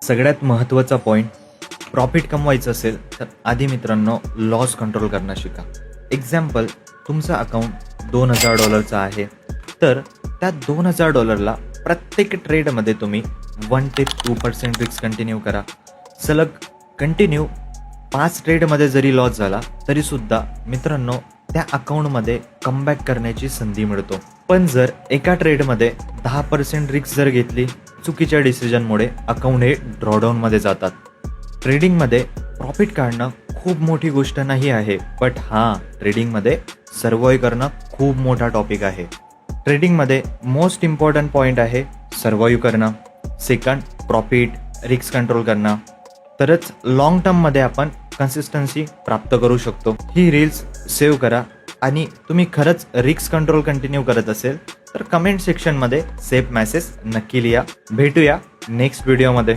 सगळ्यात महत्त्वाचा point, profit कमवायचं असेल तर आधी मित्रांनो लॉस कंट्रोल करणं शिका. एक्झाम्पल, तुमचं अकाउंट $2000 आहे, तर त्या $2000ला प्रत्येक ट्रेडमध्ये तुम्ही 1 ते 2% रिस्क कंटिन्यू करा. सलग कंटिन्यू 5 ट्रेडमध्ये जरी लॉस झाला तरीसुद्धा मित्रांनो त्या अकाउंटमध्ये कमबॅक करण्याची संधी मिळतो. पण जर एका ट्रेडमध्ये 10% रिस्क जर घेतली, चुकीच्या डिसिजनमुळे अकाउंट हे ड्रॉडाऊनमध्ये जातात. ट्रेडिंगमध्ये प्रॉफिट काढणं खूप मोठी गोष्ट नाही आहे, बट हां, ट्रेडिंगमध्ये सर्वाईव्ह करणं खूप मोठा टॉपिक आहे. ट्रेडिंगमध्ये मोस्ट इम्पॉर्टंट पॉईंट आहे सर्वाईव्ह करणं, सेकंड प्रॉफिट रिस्क कंट्रोल करणं, तरच लॉंग टर्ममध्ये आपण कन्सिस्टन्सी प्राप्त करू शकतो. ही रील्स सेव्ह करा आणि तुम्ही खरंच रिस्क कंट्रोल कंटिन्यू करत असेल तर कमेंट सेक्शनमध्ये सेफ मेसेज नक्की लिहा. भेटूया नेक्स्ट व्हिडिओमध्ये.